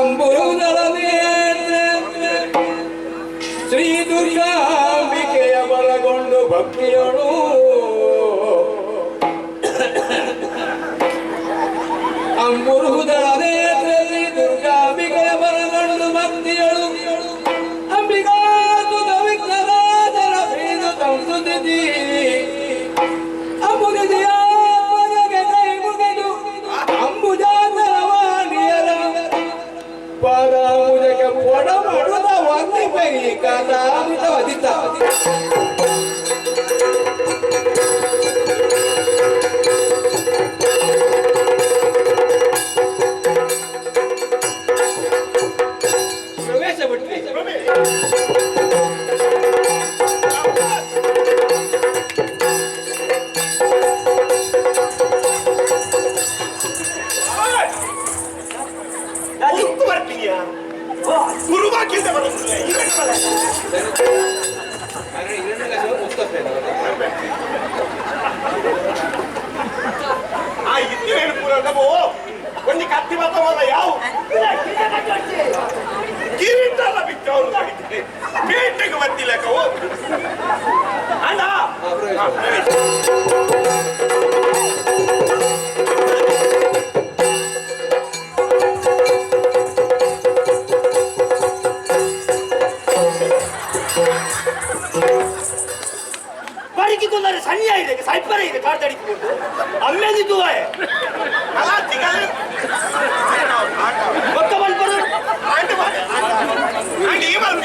ಅಂಬುರುದಳನೇ ಶ್ರೀ ದುರ್ಗಾಂಬಿಕೆಯ ಬಲಗೊಂಡು ಭಕ್ತಿಯಳು ಅಂಬುರುದಳನೇ ಶ್ರೀ ದುರ್ಗಾಂಬಿಕೆಯ ಬಲಗೊಂಡು ಭಕ್ತಿಯಳು ಅಂಬಿಕಾ ತುದ ವಿಘ್ನರಾಜರ ಬೀದು ಸಂಸುತಿದಿ ಅಂಬುದಿಯ ಕೈ ಮುಗಿದು ಅಂಬುಜಾತರವಾಣಿಯರ ಪಾದಾಂಬುಜಕ್ಕೆ ಪೊಡ ಮಾಡುತ್ತ ಒಂದೇ ಪೈ ಕಾದಾಮಿತ ವದಿತ ಪ್ರವೇಶ ಬಿಟ್ವಿ కొన్ని కత్తి మొత్తం వల్ల యావు కిరీటాల బిచ్చవులు పేటకు వత్తి లెక్కవు అన్నా ಬರಿಕಿದ್ದಾರೆ ಸಣ್ಣ ಇದೆ ಸೈಪರ ಇದೆ ಕಾಡ್ತಾಡಿಕೊಂಡು ಅಮ್ಮೇದಿದ್ದು ಅಲ್ಲ ತಿಗಲ್ ಒಕ್ಕ ಬಂದ್ಬರು ನೀಮಲ್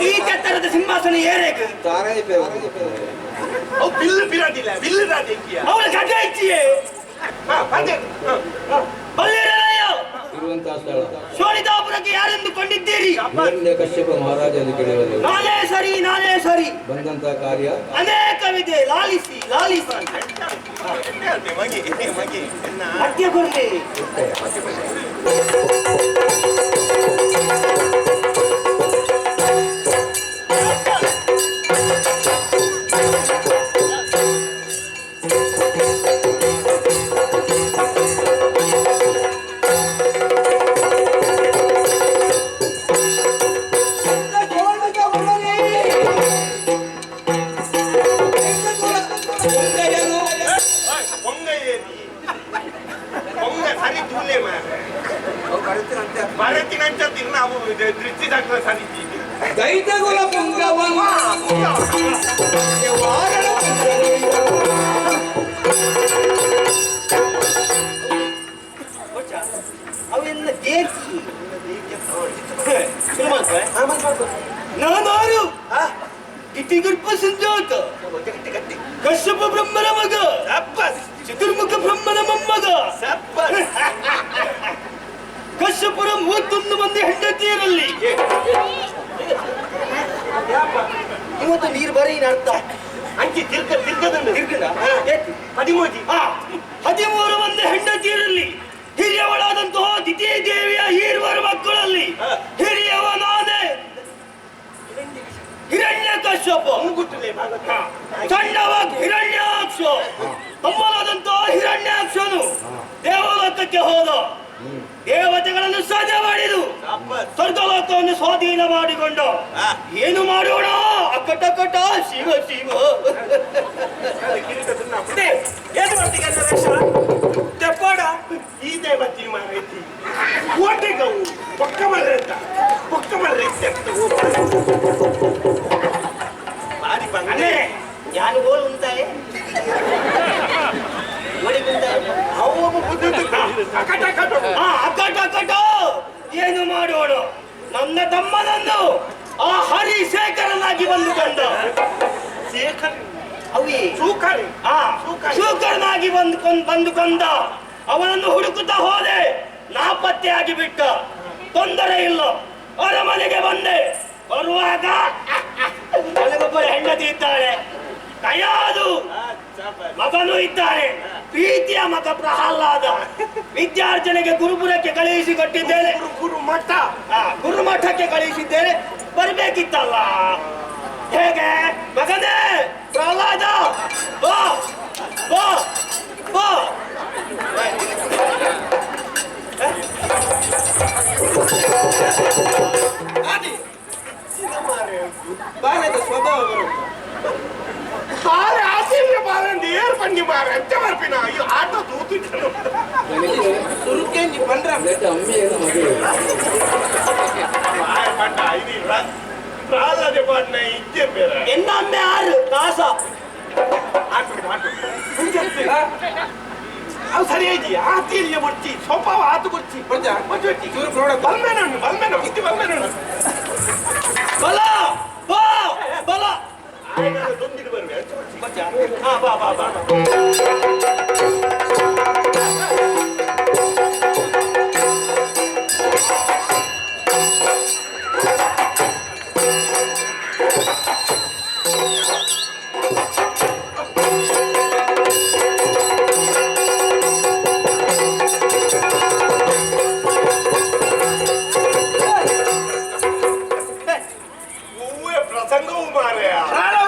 ಈ ಕೆತ್ತರದ ಸಿಂಹಾಸನ ಏರೇಕು ತಾರಾಯಿ ಅವು ಬಿಲ್ಲು ಬಿರಾದಿಲ್ಲ ಬಿಲ್ಲು ರಾದಿ ಅವಳ ಗಡ್ಡೆ ಇಚ್ಚಿಯೇ ಬಲ್ಲಿರಯ್ಯೋ ಇರುವಂತಹ ಸ್ಥಳ ಶೋಣಿತಾಪುರಕ್ಕೆ ಯಾರೆಂದು ಕೊಂಡಿದ್ದೀರಿ ಕಶ್ಯಪ ಮಹಾರಾಜ ಎಂದು ಕೇಳಿದರು. ನಾನೇ ಸರಿ ಬಂದಂತಹ ಕಾರ್ಯ ಅನೇಕವಿದೆ ಲಾಲಿಸಿ ಅದ್ಯ ಕೊಡ್ಲಿ ಭಾರತಿನಂತ ನಾವು ದೃಷ್ಟಿ ದಾಖಲೆ ಸಾಧಿಸಿ ದೈತ್ಯಗುಲ ಪುಂಗವನ ಅವೆಲ್ಲ ದೇಸಿ ನಾನಾರು ಗಿಟ್ಟಿಗುರ್ಪ ಸಂಜಾತ ಕಶ್ಯಪ ಬ್ರಹ್ಮನ ಮಗ ಚತುರ್ಮುಖ ಬ್ರಹ್ಮನ ಮೊಮ್ಮಗ ಕಶ್ಯಪುರ 31 ಮಂದಿ ಹೆಂಡತಿಯರಲ್ಲಿ ಇವತ್ತು ನೀರು ಬರೀ ಅರ್ಥ ಅಂಕಿ ತಿರ್ಗದಂಡು 13 ಮಂದಿ ಹೆಂಡತಿಯರಲ್ಲಿ ಹಿರಿಯವಳಾದಂತಹ ದಿತಿ ದೇವಿಯ ಈರ್ವರ ಮಕ್ಕಳಲ್ಲಿ ಹಿರಿಯವ ನಾನೇ ಹಿರಣ್ಯ ಕಶ್ಯಪ ಸಣ್ಣವ ಹಿರಣ್ಯಾಕ್ಷ ತಮ್ಮನಾದಂತಹ ಹಿರಣ್ಯಾಕ್ಷನು ದೇವಲೋಕಕ್ಕೆ ಹೋದ ದೇವತೆಗಳನ್ನು ಸಜ ಮಾಡಿದು ಸ್ವರ್ಗಲೋಕವನ್ನು ಸ್ವಾಧೀನ ಮಾಡಿಕೊಂಡು ಏನು ಮಾಡೋಣ ಅಕ್ಕಟ ಶಿವ ಏನು ಮಾಡ್ತೀಗ ತೆಪ್ಪಾಡ ಈದೇ ಬರ್ತೀನಿ ಮಾರೈತಿ ಓಟೆಗವು ಪೊಕ್ಕ ಮರ್ರೆ ಭಾರಿ ಬಂದ್ರೆ ಯಾರು ಗೋಲ್ ಉಂಟಾಯೆ ಅಕ್ಕಟ ಏನು ಮಾಡೋಣ ನನ್ನ ತಮ್ಮನನ್ನು ಆ ಹರಿಶೇಖರನಾಗಿ ಬಂದುಕೊಂಡ ಶೂಕರನಾಗಿ ಬಂದುಕೊಂಡ ಅವನನ್ನು ಹುಡುಕುತ್ತಾ ಹೋದೆ ನಾಪತ್ತೆಯಾಗಿ ಬಿಟ್ಟ ತೊಂದರೆ ಇಲ್ಲ ಅರಮನೆಗೆ ಬಂದೆ ಬರುವಾಗ ನನಗೊಬ್ಬರ ಹೆಂಡತಿ ಇದ್ದಾಳೆ, ಕಯಾದು ಮಗನೂ ಇದ್ದಾನೆ, ಪ್ರೀತಿಯ ಮಗ ಪ್ರಹ್ಲಾದ. ವಿದ್ಯಾರ್ಜನೆಗೆ ಗುರುಪುರಕ್ಕೆ ಕಳುಹಿಸಿಕೊಟ್ಟಿದ್ದೇನೆ. ಗುರುಮಠಕ್ಕೆ ಕಳುಹಿಸಿದ್ದೇನೆ, ಬರ್ಬೇಕಿತ್ತಲ್ಲ. ಹೇಗೆ ಮಗನೇ ಪ್ರಹ್ಲಾದ, ಬಾ ಬಾ ಬಾ. ಬಾಲದ ಸ್ವಭಾವ ಬಾರೆ ಆಸೀನ ಬಾರೆ ನೇರ್ ಬನ್ನಿ ಬಾರೆ ಅಂತ ಬರ್ಪಿನ ಈ ಆಟ ತೂತಿಟ್ಟನು ಸುರುಕೆ ನೀ ಬಂದ್ರ ಪಟ್ಟ ಇದಿಲ್ಲ ಪ್ರಾಲದೆ ಪಾಟ್ನ ಇಜ್ಜೆ ಬೇರೆ ಎನ್ನ ಅಮ್ಮೆ ಆರು ಕಾಸ ಅವು ಸರಿಯಾಗಿ ಆತಿಯಲ್ಲಿ ಬರ್ಚಿ ಸ್ವಭಾವ ಆತು ಬರ್ಚಿ ಬರ್ಚಿ ಬಲ್ಮೇನು ಇತ್ತಿ ಬಲ್ಮೇನು ಬಲ ಬಾ ಬಲ ದೊಂದಿಗೆ ಬರುವೆ ಹಾ ಬಾ ಬಾ ಬಾ. ಪ್ರಸಂಗವು ಮಾರೆಯ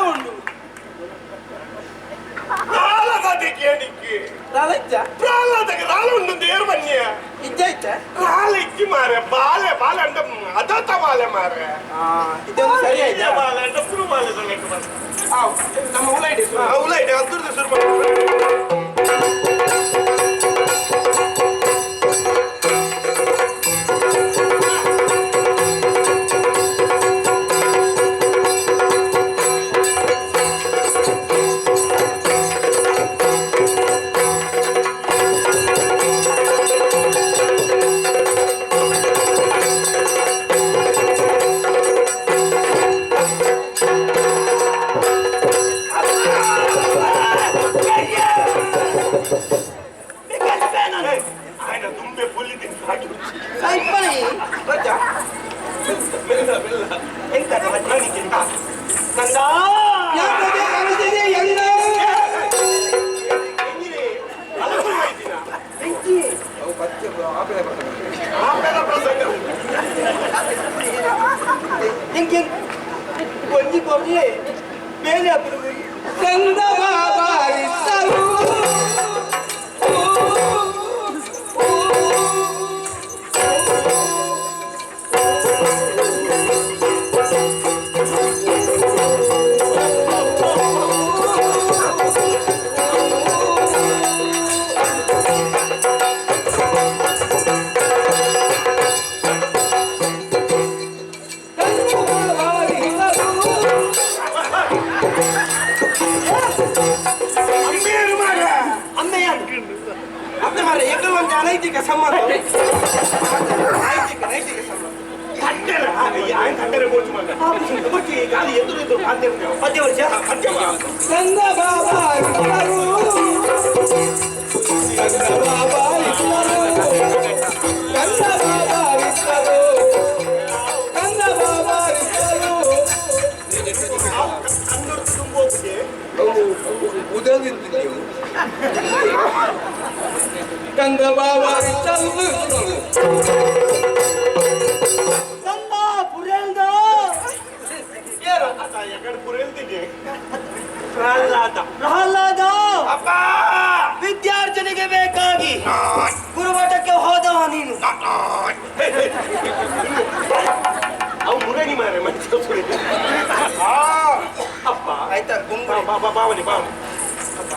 ಉಂಟು ಪ್ರಾಲದಕ್ಕೆ ರಾಳುಂಡು ದೇರ್ ಬನ್ನಿ ರಾಳ ಇಕ್ಕಿ ಮಾರೆ ಬಾಲೆ ಬಾಲೆ ಅಂಡ ಅದತ ಬಾಲೆ ಮಾರೆ ಇದೊಂದು ಸರಿ ಆಯ್ತಾ ಬಾಲೆ ಅಂಡ ಪುರು ಬಾಲೆ ನಮ್ಮ ಉಲೈಡೆ ಉಲೈಡೆ ಅದ್ರದ್ದು ಶುರು ಆಯ್ನ ತುಂಬೆ ಪುಲ್ಲಿದ್ದೀನಿ ಹಾಕಿ ಬೆಲ್ಲ ಬೆಲ್ಲ ಎಂತ ಕಂದ ಹೆಂಗೆ ಒಂಜಿ ಕೊಡ್ಲಿ ಬೇರೆ ಅప్పుడు ಕಂದ ಬಾರಿಸಲು ನೈತಿಕ ಸಂಬಂಧ ನೈತಿಕ ಸಂಬಂಧ ಗಾಳಿ ಎದುರು ಪದ್ಯ ವರ್ಷ ಕಂದ ಬಾಬಾ ಕಂದ ಬಾಬಾ ಕಂದ ಬಾಬಾ ಕಂದ ಬಾಬಾ ಉದಗಿದ್ದೀವಿ ಕಂದ ಬಾಬಾ ಕಂದ ಪುರೇಂದ ಪ್ರಹ್ಲಾದ ವಿದ್ಯಾರ್ಜನೆಗೆ ಬೇಕಾಗಿ ಗುರುಮಠಕ್ಕೆ ಹೋದವ ನೀನು. ಅವು ಮುರಣಿ ಮಾರೆ ಅಪ್ಪ ಆಯ್ತಾ ಬಾವನಿ ಬಾವ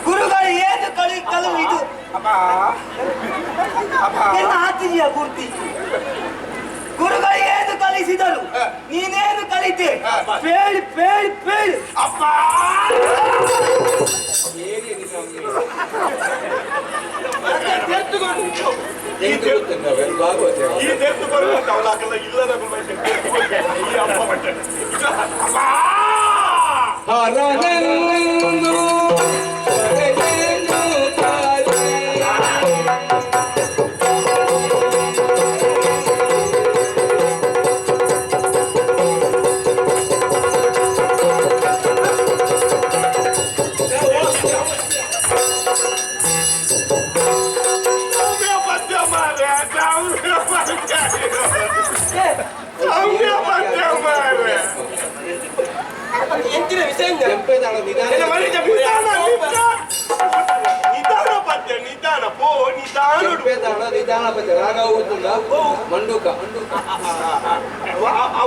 ಗುರುಗಳು ಏನು ಕಲವು ಇದು ಎಲ್ಲ ಹಾಕಿದೀಯ ಗುರ್ತಿ. ಗುರುಗಳು ಏನು ಕಲಿಸಿದರು ನೀನೇನು ಕಲಿತೆ? ಪೇಳ್ ಪೇಳ್ ಪೇಳ್ ಅಪ್ಪ ಈ ತೆತ್ತು ಬರುವಂತ ಅವಲಾಕಲ್ಲ ಇಲ್ಲದ ಈ ಅಪ್ಪ ಬಟ್ಟೆ ಗಾನಪತ್ಯ ರಾಗ ಗೊತ್ತುಂಟ ಮಂಡುಕ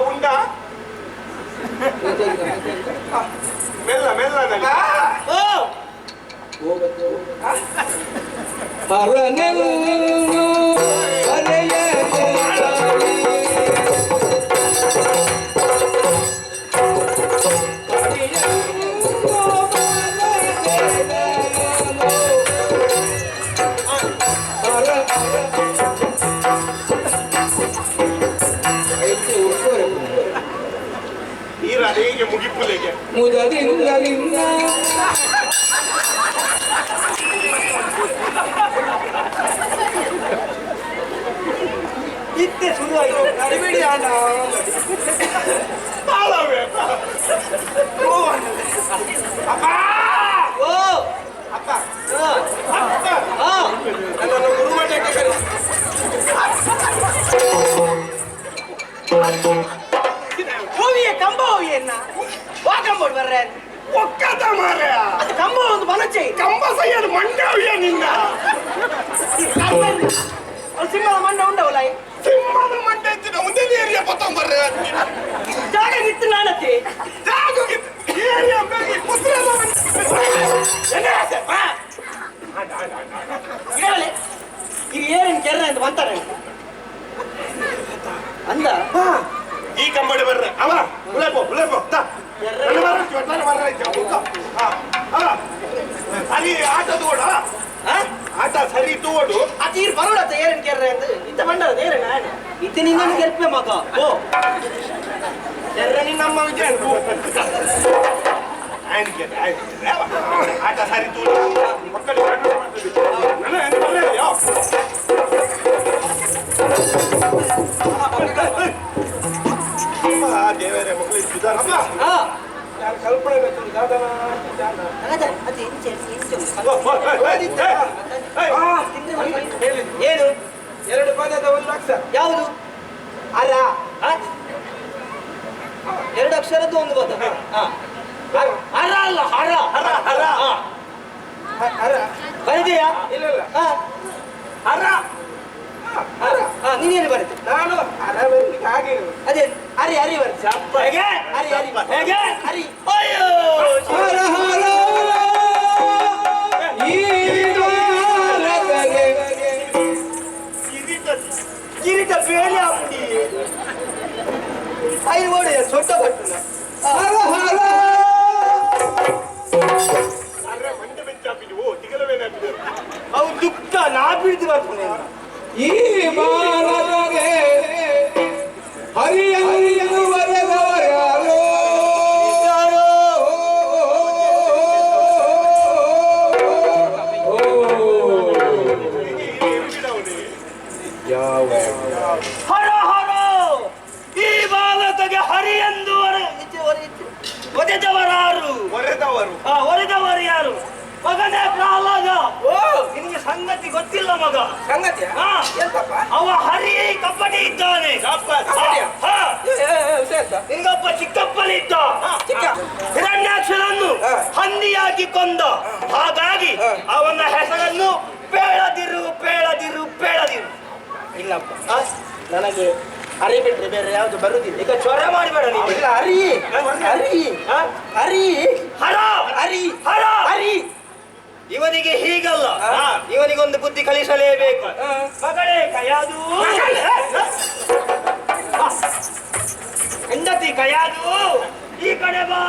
ಉಂಡ ಮೆಲ್ಲ ಮೆಲ್ಲ ಹರನೆಲ್ಲು ಹರೆಯ ಹೇಗೆ ಮುಗಿಪುಲೆಗೆ ಮುದದಿಂದ ನಿನ್ನ ಇತ್ತೆ ಶುರುವಾಯಿತು ಕಡಿಬೇಡಿ ಅಣ್ಣ ತಾಳವೇ ಓ ಅಪ್ಪ ನನ್ನನ್ನು ಗುರುಮಠಕ್ಕೆ ಕರೆಸಿ ಹೋವಿಯ ಕಂಬ ಹೋವಿಯನ್ನ ವಾ ಕಂಬೋಡ್ ಬರ್ರೆ ಒಕ್ಕದ ಮಾರ್ರೆ ಅದು ಕಂಬ ಒಂದು ಬಲಚೆ ಕಂಬ ಸೈಯದ್ ಮಂಡವಿಯ ನಿನ್ನ ಅದು ಸಿಂಹದ ಮಂಡ ಉಂಡವಲ್ಲ ಸಿಂಹದ ಮಂಡ ಇತ್ತಿನ ಒಂದೇ ಏರಿಯಾ ಪತ್ತೊಂಬರ್ರೆ ಜಾಗ ಇತ್ತು ನಾನತ್ತೆ ಜಾಗ ಏರಿಯಾ ಬೇಗಿ ಪುತ್ರಲ್ಲ ಹೇಳಲೆ ಈಗ ಏನೇನು ಕೆರ್ರ ಅಂತ ಬಂತಾರೆ ಅಂದ ಈ ಕಂಬಡಿ ಬರ್ರೆ ಅವ ಉಳೇಪೋ ಸರಿ ಆಟದ ಓಡ ಆಟ ಸರಿ ತೋಡು ಆ ತೀರ್ ಬರೋಡತ್ತ ಏನೇನು ಕೆರ್ರೆ ಅಂತ ಇತ್ತ ಬಂಡದ ಏನೇ ನಾನು ಇತ್ತು ನಿನ್ನ ಗೆಲ್ಪೆ ಮಗ ಓ ಕೆರ್ರೆ ನಿನ್ನಮ್ಮ ವಿಜಯ ಆಟ ಸರಿ ತೋಡು ಮಕ್ಕಳಿಗೆ ದೇವರೇ ಮಕ್ಕಳಿಗೆ ಸುಧಾರಪ್ಪ ಕಲ್ಪನೆ ಏನು 2 ಪದದ 1 ಅಕ್ಷರ ಯಾವುದು ಅರ 2 ಅಕ್ಷರದ್ದು ಒಂದು ಪದ ಹರ ಅಲ್ಲ ಹರ ಹರ ಹರ ಹರ ಬರಿದೆಯಾ ಇಲ್ಲ ಹರ ನೀನೇನು ಬರುತ್ತೆ ನಾನು ಹರ ಬರಲಿಕ್ಕೆ ಹಾಗೆ ಅದೇ ಹರಿ ಹರಿ ಬರುತ್ತೆ ಹೇಗೆ ಹರಿ ಹರಿ ಹೇಗೆ ಹರಿ ಅಯ್ಯೋ ಹರ ಹರ ಈ ಕಿರೀಟ ಬೇರೆ ಆಗ್ಬಿಡಿ ಐದು ಓಡಿ ಸೊಟ್ಟ ಬಟ್ಟನ ಹರ ಹರ ಅರೆ ಮಂಡೆ ಬೆಚ್ಚಾಪಿದ್ದು ಓ ತಿಗಲವೇನಾಗಿದೆ ಅವು ದುಃಖ ನಾ ಬೀಳ್ದು ಬರ್ತಾನೆ ಈ ಬಾಲಗೆ ಹರಿಯನ್ನು ಬರೆದವರ್ಯಾರೋ ಯಾವ ಹರ ಹರ ಈ ಬಾಲಕಗೆ ಹರಿ ಎಂದು ಒದೆದವರಾರು ಹೊರೆದವರು ಒರೆದವರು ಯಾರು ಮಗನೇ ಪ್ರಹ್ಲಾದ ಓ ನಿನಗೆ ಸಂಗತಿ ಗೊತ್ತಿಲ್ಲ ಮಗ ಸಂಗತಿ ಅವ ಹರಿ ಕಪ್ಪಡಿ ಇದ್ದಾನೆ ನಿನ್ಗೊಬ್ಬ ಚಿಕ್ಕಪ್ಪನ ಇದ್ದ ಹಿರಣ್ಯಾಕ್ಷರನ್ನು ಹಂದಿಯಾಗಿ ಕೊಂದ ಹಾಗಾಗಿ ಅವನ ಹೆಸರನ್ನು ಬೇಳದಿರು ಬೇಳದಿರು ಬೇಳದಿರು ಇಲ್ಲಪ್ಪ ನನಗೆ ಹರಿ ಬಿಟ್ರೆ ಬೇರೆ ಯಾವ್ದು ಬರುದಿಲ್ಲ ಈಗ ಚೊರೆ ಮಾಡಿಬೇಡ ನೀನು ಹರಿ ಹರಿ ಹರಿ ಹರ ಹರಿ ಹರ ಹರಿ ಇವನಿಗೆ ಹೀಗಲ್ಲ ಇವನಿಗೊಂದು ಬುದ್ಧಿ ಕಲಿಸಲೇಬೇಕು ಮಗಳೇ ಕಯಾದು ಹೆಂಡತಿ ಕಯಾದು ಈ ಕಡೆ ಬಾ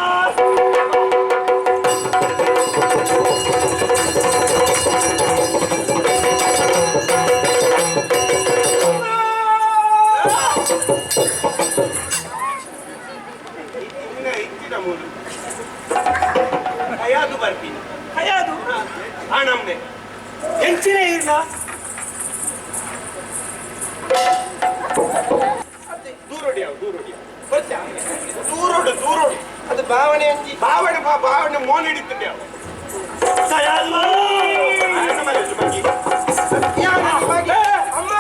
ಕಯಾದು ಬರ್ತೀನಿ ಕಯಾದು ನಮ್ನೆ ಹೆಂಚಿನ ಇಲ್ಲ ದೂರೋಡಿ ದೂರೋಡು ಅದು ಭಾವನೆ ಅಂಜಿ ಭಾವನೆ ಮೋನ್ ಹಿಡಿತಿದ್ದೆ ಅಮ್ಮ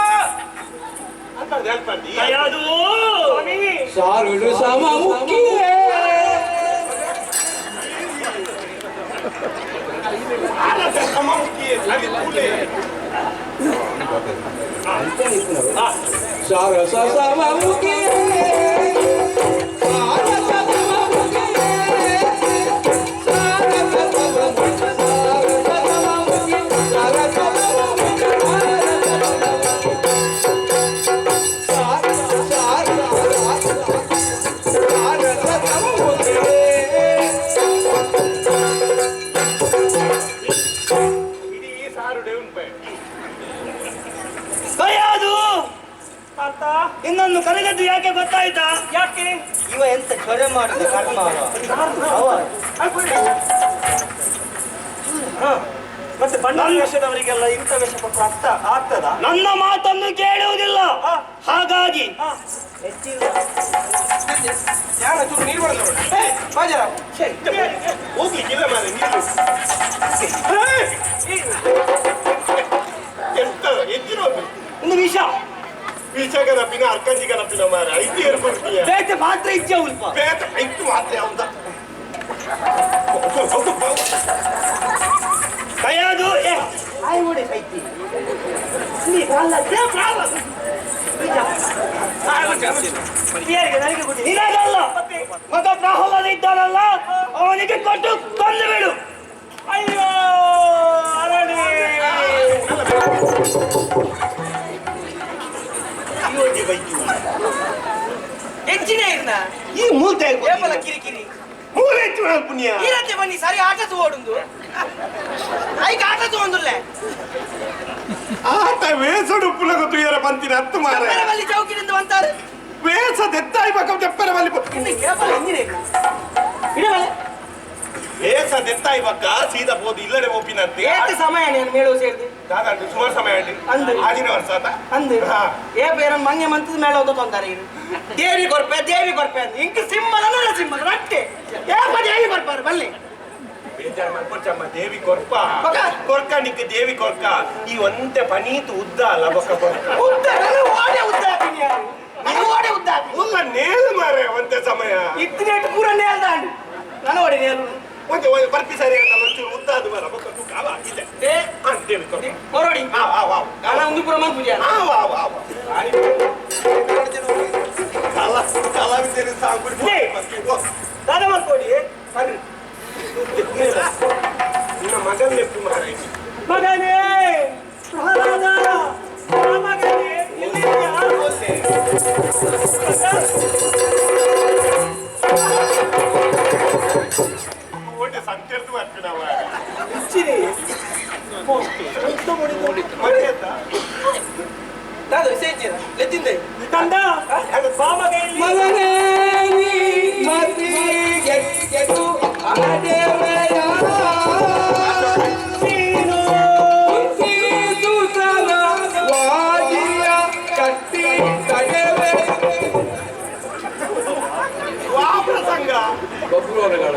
ಅಂತ ಹೇಳ್ಬಾರ್ದು ಕಯಾದು ಸಾರುಳು ಸಮ ಮುಖ್ಯ ಸರಿ ಸರಸ ಸಮುಖಿ ಇನ್ನೊಂದು ಕರೆದದ್ದು ಯಾಕೆ ಗೊತ್ತಾಯ್ತಾ? ಯಾಕೆ ಇವ ಎಂತ ಚೊರೆ ಮಾಡಿದ ಕರ್ಮ ಮತ್ತೆ ಬಣ್ಣ ವೇಷದವರಿಗೆಲ್ಲ ಇಂಥ ವೇಷ ಕೊಟ್ಟು ಆಗ್ತದ? ನನ್ನ ಮಾತನ್ನು ಕೇಳುವುದಿಲ್ಲ. ಹಾಗಾಗಿ ಹೋಗ್ಲಿಕ್ಕಿಲ್ಲ ಮಾರೆ ಎಂತ ಹೆಚ್ಚಿನ ಒಂದು ವಿಷ ವಿಷಗನಪಿನ ಅರ್ಕಂಜಿಗನಪಿನ ಮಾರ ಐದು ಏರ್ಪಡ್ತೀಯ ಬೇಟೆ ಮಾತ್ರ ಇಚ್ಛೆ ಉಲ್ಪ ಬೇಟ ಐದು ಮಾತ್ರ ಯಾವ್ದ ಕೈಯಾದು ಆಯ್ ನೋಡಿ ಸೈತಿ ನನಗೆ ಕೊಡಿ ನಿನಗಲ್ಲ ಮಗ ಪ್ರಹ್ಲಾದ ಇದ್ದಾನಲ್ಲ ಅವನಿಗೆ ಕೊಟ್ಟು ಕೊಂದು ಬಿಡು. ಅಯ್ಯೋ ಅರಳಿ ಹೆಚ್ಚಿನ ಇರ್ನ ಈ ಮೂರ್ತಿ ಏಪಲ ಕಿರಿಕಿರಿ ಮೂರು ಹೆಚ್ಚು ಪುಣ್ಯ ಈರತ್ತೆ ಬನ್ನಿ ಸರಿ ಆಟ ತೋಡುಂದು ಐಕ ಆಟ ತಗೊಂಡುಲ್ಲೆ ಆತ ವೇಸಡು ಪುಲಗ ತುಯರ ಬಂತಿನ ಹತ್ತು ಮಾರ ಬಲ್ಲಿ ಚೌಕಿನಿಂದ ಬಂತಾರೆ ವೇಸ ದೆತ್ತಾಯಿ ಬಕ ತೆಪ್ಪರ ಬಲ್ಲಿ ಇನ್ನು ಏಪಲ ಎಂಜಿನ ಇಡವಲೆ ವೇಸ ದೆತ್ತಾಯಿ ಬಕ ಸೀದಾ ಹೋದು ಇಲ್ಲಡೆ ಓಪಿನಂತೆ ಏತ ಸಮಯ ನೀನು ಮೇಳೋ ಸೇರಿದೆ ದಾದಾಂಡು ಸುಮಾರು ಸಮಯ ಅಂಡಿ ಅಂದು ಆಗಿನ ವರ್ಷ ಆತ ಅಂದು ಏ ಬೇರೆ ಮಂಗೆ ಮಂತದ ಮೇಳ ಹೋದ ತೊಂದರೆ ಇದು ದೇವಿ ಕೊರ್ಪೆ ಅಂತ ಇಂಕ ಸಿಂಬಲ ಸಿಂಬಲ ರಟ್ಟೆ ಏಪ ದೇವಿ ಕೊರ್ಪಾರ ಬಲ್ಲಿ ಬೇಜಾರು ಮಾಡ್ಕೊಚ್ಚಮ್ಮ ದೇವಿ ಕೊರ್ಪ ಕೊರ್ಕ ನಿಕ್ಕ ದೇವಿ ಕೊರ್ಕ ಈ ಒಂತೆ ಪನೀತು ಉದ್ದ ಅಲ್ಲ ಬೊಕ್ಕ ಉದ್ದ ಓಡೆ ಉದ್ದ ಹಾಕಿನಿ ನಾನು ಓಡೆ ಉದ್ದ ಹಾಕಿ ಮುಲ್ಲ ನೇಲು ಮಾರೆ ಒಂತೆ ಸಮಯ ಇತ್ತಿನೇಟು ಪೂರ ನೇಲ್ ದಾಂಡು ನಾನು ಓಡೆ ನೇಲು ಒಂತೆ ಬರ್ಪಿ ಸರಿ ಅಂತ ಒಂಚೂರು ಉದ್ದ ಅದು ಮರ ಬೊಕ್ಕ ತೂಕ ಅವ ಇದೆ ದೇವಿ ಕೊರ್ಪ ಹೊರಡಿ ನಾನು ಒಂದು ಪುರ ಮನ್ ಪೂಜೆ ಕಲಾವಿದರು ಸಾಂಗುಡಿ ದಾದ ಮಾಡ್ಕೊಡಿ ನಿನ್ನ ಮಗನ ಲೆಪ್ಪು ಮಾರಾಯ ಮಗನೇ ಪ್ರಹ್ಲಾದ ಮಗನೇ ಎಲ್ಲಿದ್ದೀಯಾ ಓಟೆ ಸಂಕೇತ ಮಾಡ್ತೀವಿ ನಾವು ಹೆಚ್ಚಿರಿ ನಾನು ವಿಶೇಷ ಎತ್ತಿಂದೆ ತಂದ ಬಾ ಮಗನೇ ಮಗನೇ ನೀ ಮತಿ ಗೆಟ್ಟು ಆದೇವಯ ನೀನು ಸುತಲ ವಾಜಿಯ ಕಟ್ಟಿ ತಡೆವೆ ವಾ ಪ್ರಸಂಗ ಬಬ್ರುವರಗಳ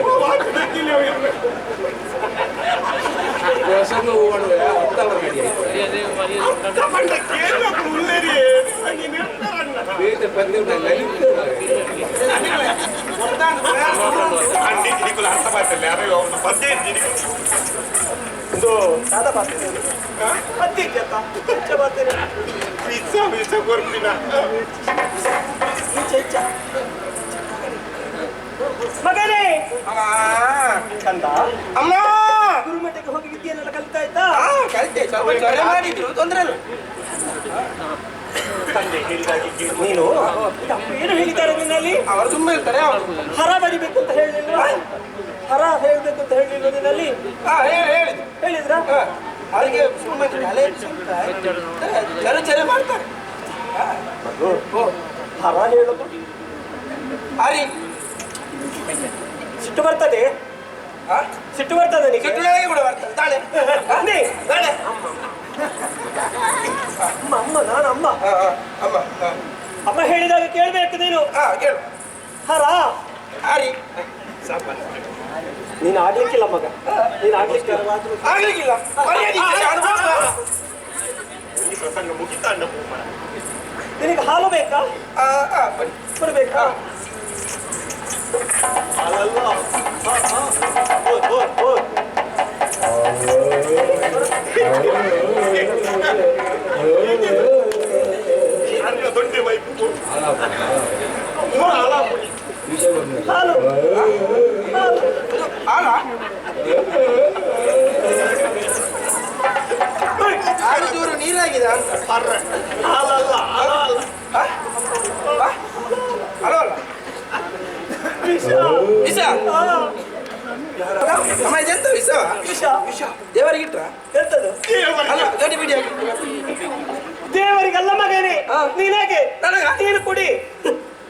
ಪ್ರಸಂಗ ಓಡುವ ಉತ್ತಮ ಬೇರೆ ಪಂದ್ಯ ಅರ್ಥ ಮಾಡ್ತಿಲ್ಲ ಯಾರೋ ಪದ್ಯ ಇದು ದಾದ ಬರ್ತೀನಿ ಪದ್ಯ ಬರ್ತೀನಿ ವಿಷ ಕೊರ್ಪಿನ ಮಗನೇ ಕಂದ ಅಮ್ಮ ಗುರುಮಠಕ್ಕೆ ಹೋಗಿ ವಿದ್ಯೆಯನ್ನೆಲ್ಲ ಕಲಿತಾ ಇದ್ದ ಕಲಿತೆ ಸ್ವಲ್ಪ ಮಾಡಿದ್ರು ತೊಂದ್ರೆ ಇಲ್ಲ ತಂದೆ ಹೇಳಿದಾಗಿ ನೀನು ಏನು ಹೇಳಿದ್ದಾರೆ ನಿನ್ನಲ್ಲಿ ಅವರು ಸುಮ್ಮನೆ ಇರ್ತಾರೆ ಹರ ಬರಿಬೇಕು ಅಂತ ಹೇಳಿಲ್ಲ ಹರ ಹೇಳ್ಬೇಕು ಅಂತ ಹೇಳಿಲ್ಲ ನಿನ್ನಲ್ಲಿ ಹೇಳಿದ್ರ ಅವರಿಗೆ ಸುಮ್ಮನೆ ಚರೆ ಮಾಡ್ತಾರೆ ಹರ ಹೇಳೋದು ಹರಿ ಸಿಟ್ಟು ಬರ್ತದೆ ಸಿಟ್ಟು ಬರ್ತದೆ ಸಿಟ್ಟು ಕೂಡ ಬರ್ತದೆ ತಾಳೆ ತಾಳೆ ಅಮ್ಮ ಅಮ್ಮ ನಾನು ಅಮ್ಮ ಅಮ್ಮ ಅಮ್ಮ ಹೇಳಿದಾಗ ಕೇಳ್ಬೇಕು ನೀನು ಕೇಳು ಹರ ಹರಿ ನೀನು ಆಡ್ಲಿಕ್ಕಿಲ್ಲ ಮಗ ನೀನು ಆಡ್ಲಿಕ್ಕೆ ಆಗ್ಲಿಕ್ಕಿಲ್ಲ ಪ್ರಸಂಗ ಮುಗಿತಾ ನಿನಗೆ ಹಾಲು ಬೇಕಾ ಕೊಡ್ಬೇಕಾ ಹಾಲಲ್ಲ ದೊಡ್ಡ ವೈಪು ಹಾಲು ಆರು ಚೂರು ನೀರಾಗಿದೆ ಅಂತ ಹಾಲಲ್ಲ ಅಲೋ ಅಲ್ಲ ವಿಷ ಅಮ್ಮ ಇದೆಂತ ವಿಷ ದೇವರಿಗೆ ಇಟ್ರ ಎಂತದು ಅಲ್ಲ ಗಡಿ ಬಿಡಿ ದೇವರಿಗಲ್ಲ ಮಗನೇ ನೀನಾಗೆ ನನಗ ನೀನು ಕುಡಿ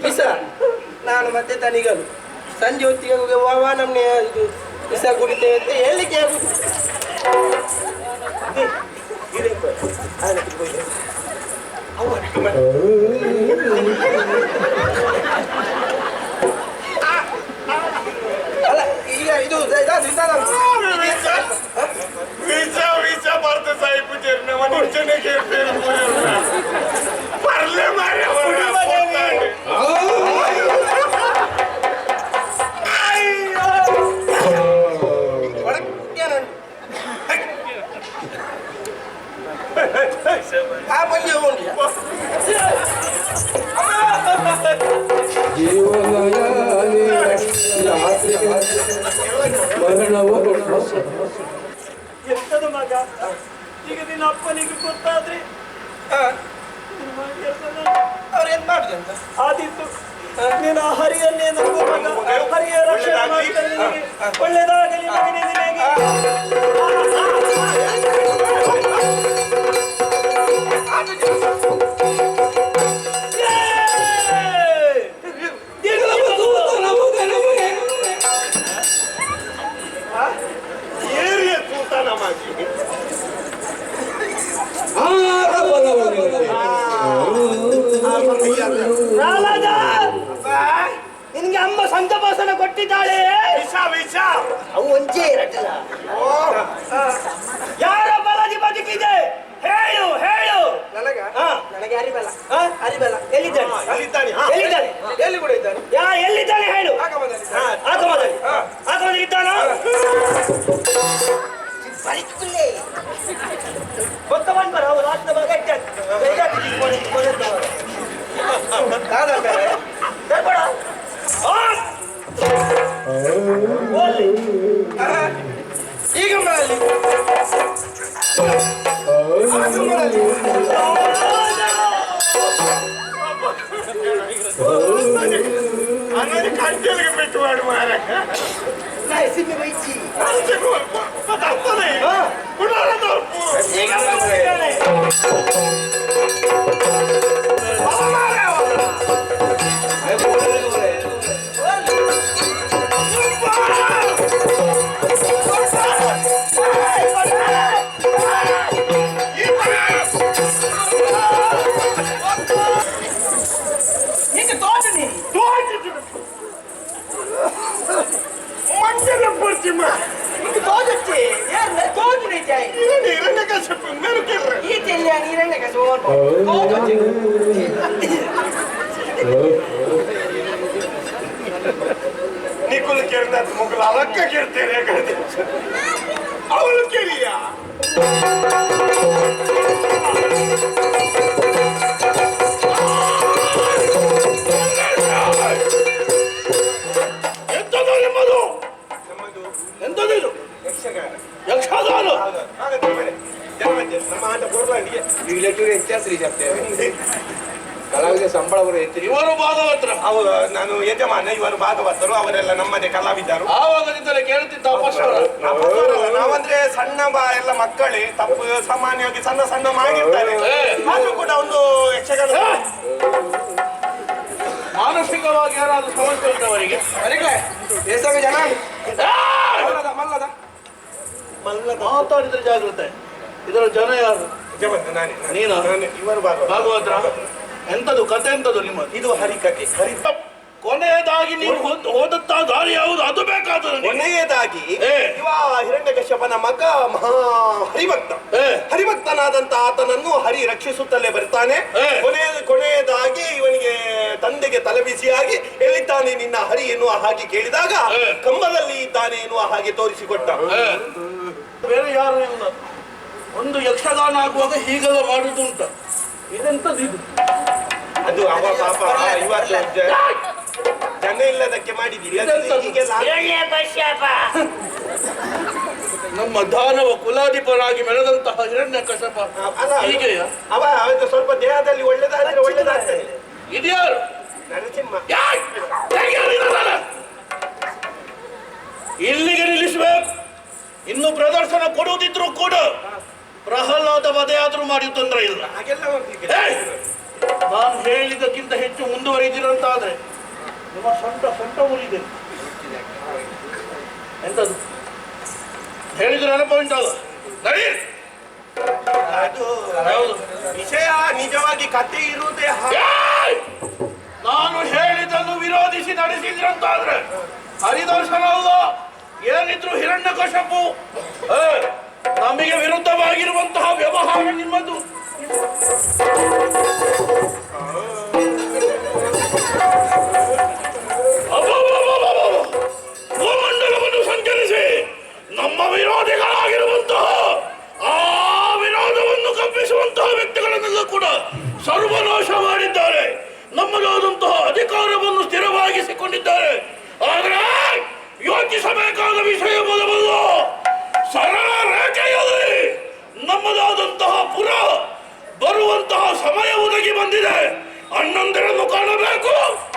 ವಿಷ ನಾನು ಮತ್ತೆ ತನಿಗಲು ಸಂಜೆ ಹೊತ್ತಿಗೆ ಹೋಗುವಾಗ ನಮ್ಗೆ ಇದು ವಿಷ ಕುಡಿತೇವೆ ಅಂತ ಹೇಳಿಕೆ ಆಗುದು ಅಲ್ಲ ಈಗ ಇದು ವಿಷ ಬರ್ತ ಸಾಯಿ ಪೂಜಾರಿ ನಾವು ನಿಂಚನೆ ಕೇಳ್ತೇವೆ ಬರ್ಲೆ ಮಾರಿ ಆ ಪಂಜೆ ಹೋಗಿ ಎಂತದು ಮಗ ಈಗ ನಿನ್ನ ಅಪ್ಪನಿಗೆ ಗೊತ್ತಾದ್ರೆ ಅವ್ರು ಏನ್ ಮಾಡುದು ಅಂತ ಆದಿತ್ತು ನೀನು ಹರಿಯನ್ನೇ ನಂಬು ಮಗ ಹರಿಯ ರಕ್ಷಣೆ ಮಾಡ್ತಾನೆ ನಿನಗೆ ಒಳ್ಳೆದಾಗಲಿ ಮಗನೇ ನಿನಗೆ ಏರಿಯ ಕೂತಾನ ಮಾಜಿ ನಿನ್ಗೆ ಅಮ್ಮ ಸಂತಪಾಸನ ಕೊಟ್ಟಿದ್ದಾಳೆ ವಿಷ ಅವು ಒಂಚೆ ಇರಟ್ಟಿಲ್ಲ ಯಾರ ಬಲದಿ ಬದುಕಿದೆ ಹೇಳು ಹೇಳು ನನಗೆ ಅರಿಬಲ್ಲ ಅರಿಬಲ್ಲ ಎಲ್ಲಿದ್ದಾನೆ ಎಲ್ಲಿದ್ದಾನೆ ಎಲ್ಲಿದ್ದಾನೆ ಎಲ್ಲಿ ಕೂಡ ಇದ್ದಾನೆ ಎಲ್ಲಿದ್ದಾನೆ ಹೇಳು ಆಗಮದಲ್ಲಿ ಆಗಮದಲ್ಲಿ ಇದ್ದಾನ ಗೊತ್ತವನ್ ಬರ ಅವ್ರು ರಾತ್ರಿ ಬಗ್ಗೆ ಈಗ ಮಾಡಲಿ ಅನ್ನೋದು ಕಂಟೆಲ್ಗೆ ಬಿಟ್ಟು ಮಾಡು ಮಾರ ಈಗ ಬಂದಿದ್ದಾನೆ. ನಿಖುಲ್ ಕೇಳಿದ ಮುಗ್ಲು ಅವಕ್ಕ ಕೇಳ್ತೇನೆ ಅವಳು ಕೇಳಿಯ ಎಂತದು ಎಂಬುದು ಎಂತದು ಯಕ್ಷಗಾನ ಯಕ್ಷಗಾನ ನಮ್ಮ ಆಟ ಬೋರ್ಲಾಂಡಿಗೆ ಈಗಲೂ ಹೆಚ್ಚಾಸ್ರಿ ಜಾಸ್ತಿ ಕಲಾವಿದ ಸಂಬಳ ಅವರು ಹೆಚ್ಚು ಇವರು ಭಾಗವತರು ಹೌದು ನಾನು ಯಜಮಾನ ಇವರು ಭಾಗವತರು ಅವರೆಲ್ಲ ನಮ್ಮದೇ ಕಲಾವಿದರು ಆವಾಗದಿಂದಲೇ ಕೇಳುತ್ತಿದ್ದ ನಾವಂದ್ರೆ ಸಣ್ಣ ಎಲ್ಲ ಮಕ್ಕಳೇ ತಪ್ಪು ಸಾಮಾನ್ಯವಾಗಿ ಸಣ್ಣ ಸಣ್ಣ ಮಾಡಿರ್ತಾರೆ ಆದ್ರೂ ಕೂಡ ಒಂದು ಯಕ್ಷಗಾನ ಮಾನಸಿಕವಾಗಿ ಏನಾದ್ರು ಸಮಸ್ಯೆ ಉಂಟವರಿಗೆ ಬೇಸರ ಜನ ಮಲ್ಲದ ಮಾತಾಡಿದ್ರೆ ಜಾಗ್ರತೆ ಇದರ ಜನ ಯಾರು ಯಜಮಾನ ನಾನೇ ನೀನು ಇವರು ಭಾಗವತರ ಎಂತದು ಕತೆ ಎಂತದು ನಿಮ್ಮದು ಇದು ಹರಿಕತೆ ಕೊನೆಯದಾಗಿ ನೀವು ಹೋದಂತ ದಾರಿ ಯಾವುದು ಅದು ಬೇಕಾದ ಕೊನೆಯದಾಗಿ ಇವ ಹಿರಣ್ಯಕಶ್ಯಪನ ಮಗ ಮಹಾ ಹರಿಭಕ್ತ ಹರಿಭಕ್ತನಾದಂತ ಆತನನ್ನು ಹರಿ ರಕ್ಷಿಸುತ್ತಲೇ ಬರ್ತಾನೆ ಕೊನೆಯದಾಗಿ ಇವನಿಗೆ ತಂದೆಗೆ ತಲೆಬಿಸಿಯಾಗಿ ಎಲ್ಲಿದ್ದಾನೆ ನಿನ್ನ ಹರಿ ಎನ್ನುವ ಹಾಗೆ ಕೇಳಿದಾಗ ಕಂಬದಲ್ಲಿ ಇದ್ದಾನೆ ಎನ್ನುವ ಹಾಗೆ ತೋರಿಸಿಕೊಟ್ಟ ಬೇರೆ ಯಾರು ಇಲ್ಲ ಒಂದು ಯಕ್ಷಗಾನ ಆಗುವಾಗ ಹೀಗೆಲ್ಲ ಮಾಡುದುಂಟ. ಇದೆಂತದ್ದು ಇದು? ಅದು ಅವ ಪಾಪ ಇವತ್ತು ಜನ ಇಲ್ಲದಕ್ಕೆ ಮಾಡಿದ್ದೀರಿ. ಹೀಗೆಲ್ಲ ನಮ್ಮ ದಾನವ ಕುಲಾಧಿಪರಾಗಿ ಮೆರೆದಂತಹ ಹಿರಣ್ಯಕಶಪ ಹೀಗೆಯ? ಅವ ಅದು ಸ್ವಲ್ಪ ದೇಹದಲ್ಲಿ ಒಳ್ಳೆದಾದ್ರೆ ಒಳ್ಳೆದಾಗ್ತದೆ. ಇದ್ಯಾರು? ನರಸಿಂಹ. ಇಲ್ಲಿಗೆ ನಿಲ್ಲಿಸಬೇಕು. ಇನ್ನು ಪ್ರದರ್ಶನ ಕೊಡುವುದಿದ್ರು ಕೂಡ ಪ್ರಹ್ಲಾದ ವಧೆ ಆದ್ರೂ ಮಾಡಿ ತೊಂದರೆ ಇಲ್ಲ. ಹಾಗೆಲ್ಲ ಹೋಗ್ಲಿಕ್ಕೆ ನಾನು ಹೇಳಿದ್ದಕ್ಕಿಂತ ಹೆಚ್ಚು ಮುಂದುವರಿದಿರಂತಾದ್ರೆ ನಿಮ್ಮ ಸೊಂಟ ಮುರಿದೆ. ಎಂತದು ಹೇಳಿದ್ರೆ ನೆನಪ ಉಂಟಲ್ಲ? ನಡಿ. ಅದು ಯಾವುದು ವಿಷಯ ನಿಜವಾಗಿ ಕಥೆ ಇರುವುದೇ ನಾನು ಹೇಳಿದ್ದನ್ನು ವಿರೋಧಿಸಿ ನಡೆಸಿದ್ರಂತಾದ್ರೆ ಹರಿದರ್ಶನ ಅಲ್ಲ, ಏನಿದ್ರು ಹಿರಣ್ಯಕಶಪು. ನಮಗೆ ವಿರುದ್ಧವಾಗಿರುವಂತಹ ವ್ಯವಹಾರ ನಿಮ್ಮದು.